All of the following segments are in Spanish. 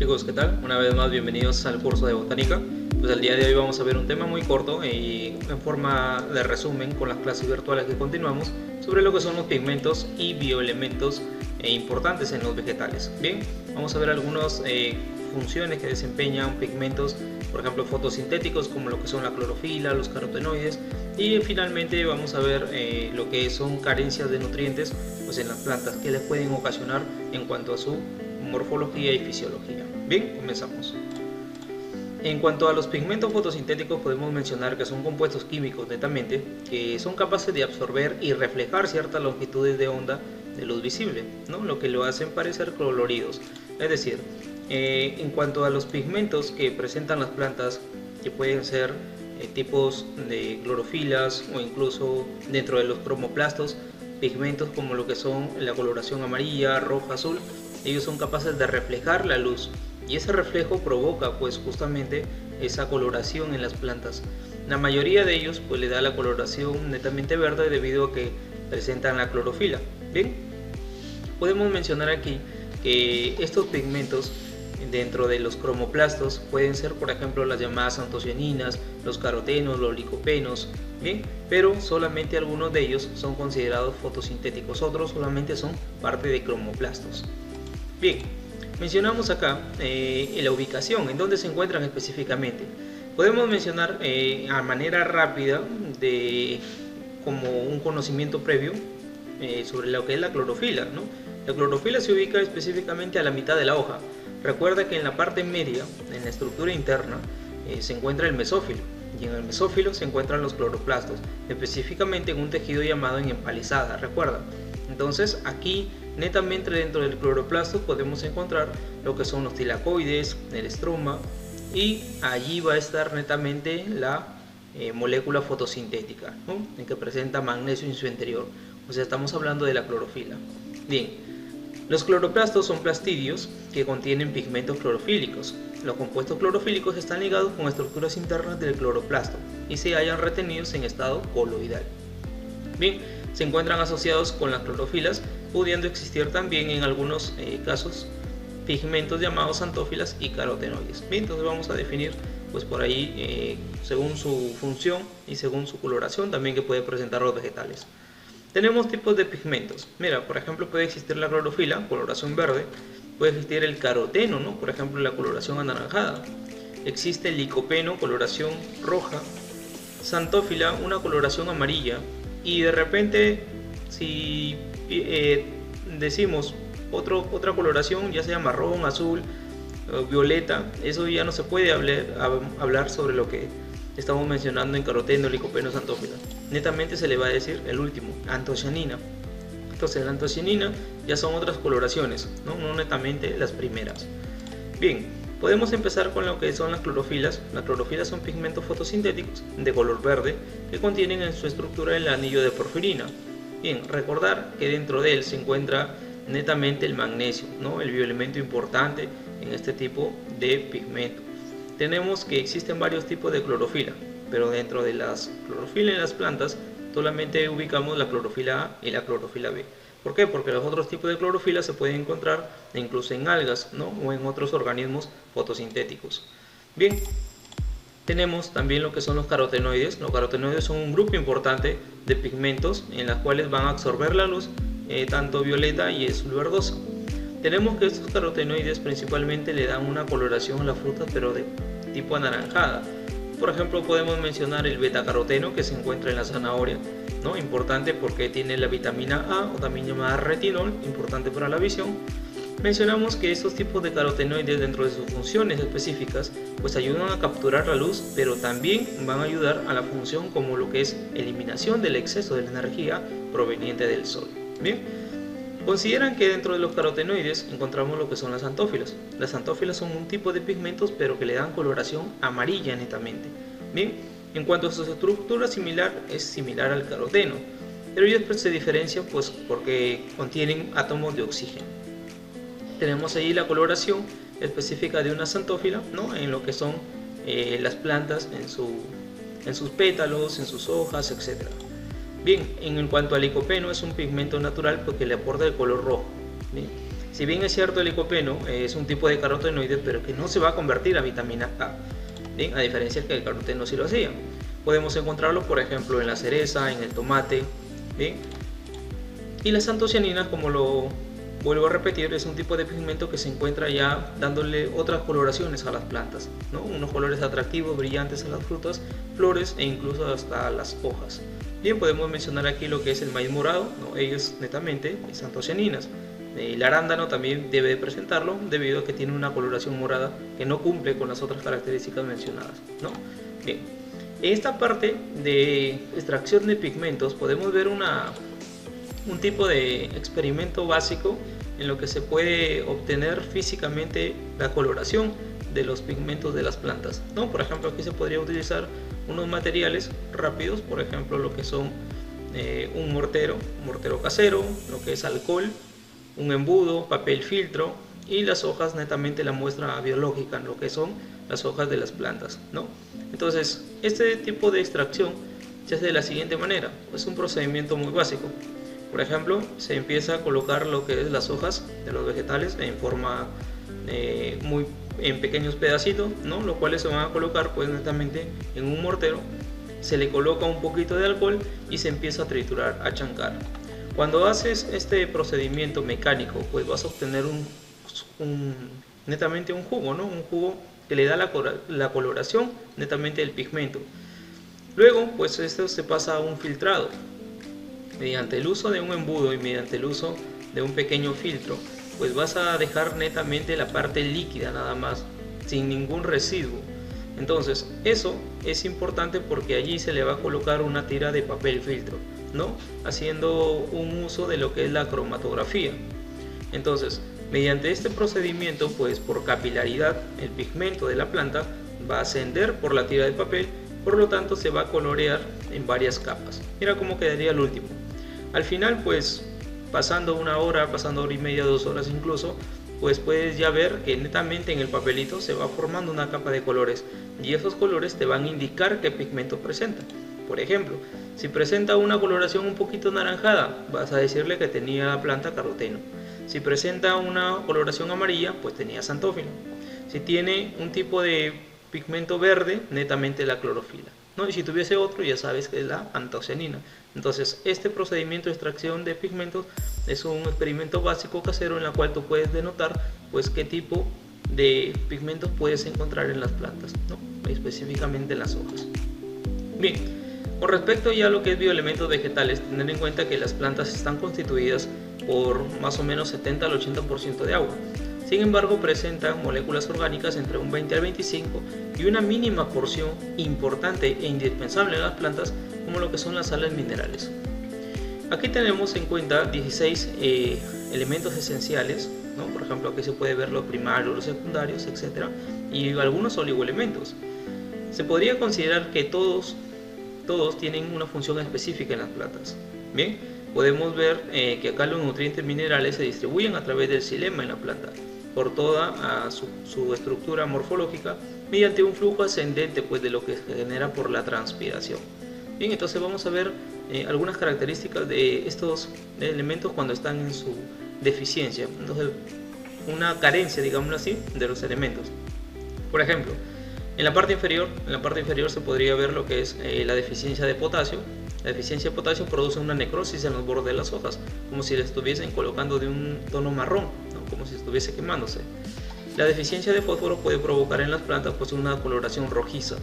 Chicos, ¿qué tal? Una vez más bienvenidos al curso de botánica. Pues el día de hoy vamos a ver un tema muy corto y en forma de resumen con las clases virtuales que continuamos sobre lo que son los pigmentos y bioelementos importantes en los vegetales. Bien, vamos a ver algunas funciones que desempeñan pigmentos, por ejemplo fotosintéticos, como lo que son la clorofila, los carotenoides, y finalmente vamos a ver lo que son carencias de nutrientes pues en las plantas que les pueden ocasionar en cuanto a su morfología y fisiología. Bien, comenzamos. En cuanto a los pigmentos fotosintéticos, podemos mencionar que son compuestos químicos netamente que son capaces de absorber y reflejar ciertas longitudes de onda de luz visible, ¿no? Lo que lo hacen parecer coloridos. Es decir, en cuanto a los pigmentos que presentan las plantas, que pueden ser tipos de clorofilas o incluso dentro de los cromoplastos, pigmentos como lo que son la coloración amarilla, roja, azul, ellos son capaces de reflejar la luz y ese reflejo provoca pues justamente esa coloración en las plantas. La mayoría de ellos pues le da la coloración netamente verde debido a que presentan la clorofila. Bien, podemos mencionar aquí que estos pigmentos dentro de los cromoplastos pueden ser, por ejemplo, las llamadas antocianinas, los carotenos, los licopenos, ¿bien? Pero solamente algunos de ellos son considerados fotosintéticos, otros solamente son parte de cromoplastos. Bien, mencionamos acá la ubicación, en dónde se encuentran específicamente. Podemos mencionar a manera rápida, como un conocimiento previo, sobre lo que es la clorofila, ¿no? La clorofila se ubica específicamente a la mitad de la hoja. Recuerda que en la parte media, en la estructura interna, se encuentra el mesófilo, y en el mesófilo se encuentran los cloroplastos, específicamente en un tejido llamado en empalizada, recuerda. Entonces aquí netamente dentro del cloroplasto podemos encontrar lo que son los tilacoides, el estroma, y allí va a estar netamente la molécula fotosintética, ¿no? En que presenta magnesio en su interior. O sea, estamos hablando de la clorofila. Bien. Los cloroplastos son plastidios que contienen pigmentos clorofílicos. Los compuestos clorofílicos están ligados con estructuras internas del cloroplasto y se hallan retenidos en estado coloidal. Bien, se encuentran asociados con las clorofilas, pudiendo existir también en algunos casos pigmentos llamados antófilas y carotenoides. Bien, entonces vamos a definir pues por ahí según su función y según su coloración también que puede presentar los vegetales. Tenemos tipos de pigmentos. Mira, por ejemplo, puede existir la clorofila, coloración verde. Puede existir el caroteno, ¿no? Por ejemplo, la coloración anaranjada. Existe el licopeno, coloración roja. Xantófila, una coloración amarilla. Y de repente, si decimos otra coloración, ya sea marrón, azul, violeta, eso ya no se puede hablar sobre lo que estamos mencionando en caroteno, licopeno, xantófila. Netamente se le va a decir el último, antocianina. Entonces la antocianina ya son otras coloraciones, no netamente las primeras. Bien, podemos empezar con lo que son las clorofilas. Las clorofilas son pigmentos fotosintéticos de color verde que contienen en su estructura el anillo de porfirina. Bien, recordar que dentro de él se encuentra netamente el magnesio, ¿no? El bioelemento importante en este tipo de pigmento. Tenemos que existen varios tipos de clorofila, pero dentro de las clorofilas en las plantas solamente ubicamos la clorofila A y la clorofila B. ¿Por qué? Porque los otros tipos de clorofila se pueden encontrar incluso en algas, ¿no? O en otros organismos fotosintéticos. Bien, tenemos también lo que son los carotenoides. Los carotenoides son un grupo importante de pigmentos en los cuales van a absorber la luz, tanto violeta y azul verdosa. Tenemos que estos carotenoides principalmente le dan una coloración a la fruta, pero de tipo anaranjada. Por ejemplo, podemos mencionar el betacaroteno que se encuentra en la zanahoria, ¿no? Importante porque tiene la vitamina A, o también llamada retinol, importante para la visión. Mencionamos que estos tipos de carotenoides dentro de sus funciones específicas pues ayudan a capturar la luz, pero también van a ayudar a la función como lo que es eliminación del exceso de la energía proveniente del sol. Bien. Consideran que dentro de los carotenoides encontramos lo que son las antófilas. Las antófilas son un tipo de pigmentos pero que le dan coloración amarilla netamente. Bien, en cuanto a su estructura es similar al caroteno, pero ellos se diferencian pues porque contienen átomos de oxígeno. Tenemos ahí la coloración específica de una xantófila, ¿no? En lo que son las plantas, en sus pétalos, en sus hojas, etc. Bien, en cuanto al licopeno, es un pigmento natural porque le aporta el color rojo. Bien. Si bien es cierto, el licopeno es un tipo de carotenoide, pero que no se va a convertir a vitamina A, ¿bien? A diferencia que el caroteno sí lo hacía. Podemos encontrarlo, por ejemplo, en la cereza, en el tomate, ¿bien? Y las antocianinas, como lo vuelvo a repetir, es un tipo de pigmento que se encuentra ya dándole otras coloraciones a las plantas, ¿no? Unos colores atractivos, brillantes a las frutas, flores e incluso hasta a las hojas. Bien, podemos mencionar aquí lo que es el maíz morado, ¿no? Ellos netamente es antocianinas. El arándano también debe de presentarlo debido a que tiene una coloración morada que no cumple con las otras características mencionadas, ¿no? Bien, en esta parte de extracción de pigmentos podemos ver un tipo de experimento básico en lo que se puede obtener físicamente la coloración de los pigmentos de las plantas, ¿no? Por ejemplo, aquí se podría utilizar unos materiales rápidos, por ejemplo lo que son un mortero casero, lo que es alcohol, un embudo, papel filtro y las hojas, netamente la muestra biológica, lo que son las hojas de las plantas, ¿no? Entonces, este tipo de extracción se hace de la siguiente manera, es un procedimiento muy básico. Por ejemplo, se empieza a colocar lo que es las hojas de los vegetales en forma en pequeños pedacitos, ¿no? Los cuales se van a colocar pues netamente en un mortero, se le coloca un poquito de alcohol y se empieza a triturar, a chancar. Cuando haces este procedimiento mecánico, pues vas a obtener netamente un jugo, ¿no? Un jugo que le da la coloración netamente del pigmento. Luego, pues esto se pasa a un filtrado. Mediante el uso de un embudo y mediante el uso de un pequeño filtro, pues vas a dejar netamente la parte líquida nada más, sin ningún residuo. Entonces, eso es importante porque allí se le va a colocar una tira de papel filtro, ¿no? Haciendo un uso de lo que es la cromatografía. Entonces, mediante este procedimiento, pues por capilaridad, el pigmento de la planta va a ascender por la tira de papel, por lo tanto se va a colorear en varias capas. Mira cómo quedaría el último. Al final, pues pasando una hora y media, 2 horas incluso, pues puedes ya ver que netamente en el papelito se va formando una capa de colores y esos colores te van a indicar qué pigmento presenta. Por ejemplo, si presenta una coloración un poquito anaranjada, vas a decirle que tenía la planta caroteno. Si presenta una coloración amarilla, pues tenía xantófilo. Si tiene un tipo de pigmento verde, netamente la clorofila, ¿no? Y si tuviese otro, ya sabes que es la antocianina. Entonces, este procedimiento de extracción de pigmentos es un experimento básico casero en la cual tú puedes denotar pues qué tipo de pigmentos puedes encontrar en las plantas, ¿no? Específicamente en las hojas. Bien, con respecto ya a lo que es bioelementos vegetales, tener en cuenta que las plantas están constituidas por más o menos 70 al 80% de agua. Sin embargo, presentan moléculas orgánicas entre un 20 al 25 y una mínima porción importante e indispensable en las plantas como lo que son las sales minerales. Aquí tenemos en cuenta 16 elementos esenciales, ¿no? Por ejemplo, aquí se puede ver los primarios, los secundarios, etc. Y algunos oligoelementos. Se podría considerar que todos tienen una función específica en las plantas. Bien, podemos ver que acá los nutrientes minerales se distribuyen a través del xilema en la planta por toda su estructura morfológica mediante un flujo ascendente pues de lo que se genera por la transpiración. Bien, entonces vamos a ver algunas características de estos elementos cuando están en su deficiencia. Entonces, una carencia, digámoslo así, de los elementos. Por ejemplo, en la parte inferior se podría ver lo que es la deficiencia de potasio. La deficiencia de potasio produce una necrosis en los bordes de las hojas, como si le estuviesen colocando de un tono marrón, ¿no? Como si estuviese quemándose. La deficiencia de fósforo puede provocar en las plantas pues una coloración rojiza.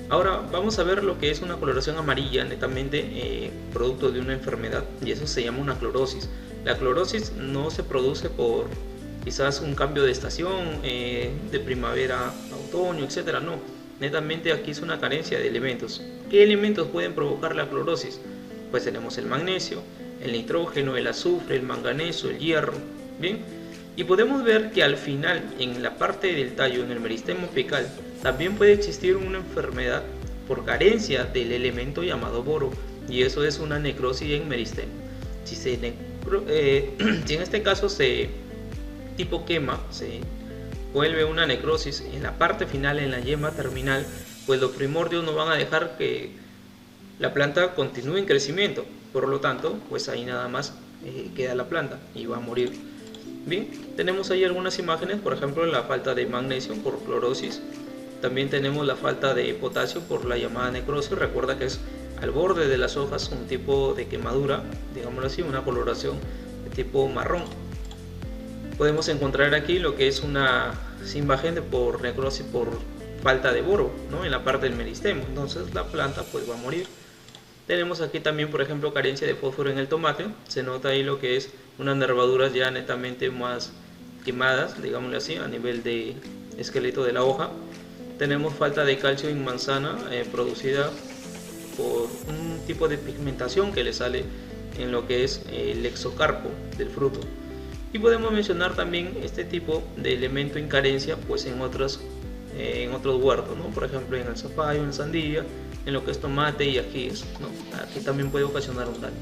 Ahora vamos a ver lo que es una coloración amarilla, netamente producto de una enfermedad, y eso se llama una clorosis. La clorosis no se produce por quizás un cambio de estación, de primavera a otoño, etc. No, netamente aquí es una carencia de elementos. ¿Qué elementos pueden provocar la clorosis? Pues tenemos el magnesio, el nitrógeno, el azufre, el manganeso, el hierro. Bien, y podemos ver que al final, en la parte del tallo, en el meristemo apical, también puede existir una enfermedad por carencia del elemento llamado boro, y eso es una necrosis en meristemo. Si en este caso se tipo quema, se vuelve una necrosis en la parte final, en la yema terminal, pues los primordios no van a dejar que la planta continúe en crecimiento, por lo tanto, pues ahí nada más queda la planta y va a morir. Bien, tenemos ahí algunas imágenes, por ejemplo la falta de magnesio por clorosis. También tenemos la falta de potasio por la llamada necrosis. Recuerda que es al borde de las hojas un tipo de quemadura, digámoslo así, una coloración de tipo marrón. Podemos encontrar aquí lo que es una imagen por necrosis por falta de boro, ¿no?, en la parte del meristemo. Entonces la planta pues va a morir. Tenemos aquí también, por ejemplo, carencia de fósforo en el tomate. Se nota ahí lo que es unas nervaduras ya netamente más quemadas, digámoslo así, a nivel de esqueleto de la hoja. Tenemos falta de calcio en manzana producida por un tipo de pigmentación que le sale en lo que es el exocarpo del fruto. Y podemos mencionar también este tipo de elemento en carencia pues en otros huertos, ¿no? Por ejemplo en el zapallo, en sandía, en lo que es tomate y ajíes, ¿no? Aquí también puede ocasionar un daño.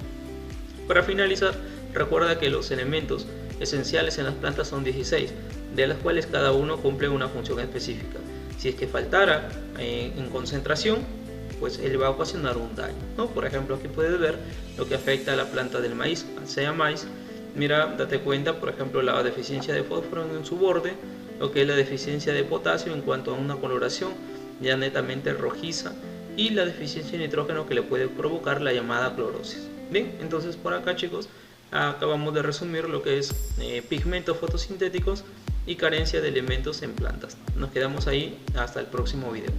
Para finalizar, recuerda que los elementos esenciales en las plantas son 16, de las cuales cada uno cumple una función específica. Si es que faltara en concentración, pues él va a ocasionar un daño, ¿no? Por ejemplo, aquí puedes ver lo que afecta a la planta del maíz, al sea maíz. Mira, date cuenta, por ejemplo, la deficiencia de fósforo en su borde, lo que es la deficiencia de potasio en cuanto a una coloración ya netamente rojiza, y la deficiencia de nitrógeno que le puede provocar la llamada clorosis. Bien, entonces por acá, chicos, acabamos de resumir lo que es pigmentos fotosintéticos y carencia de elementos en plantas. Nos quedamos ahí hasta el próximo video.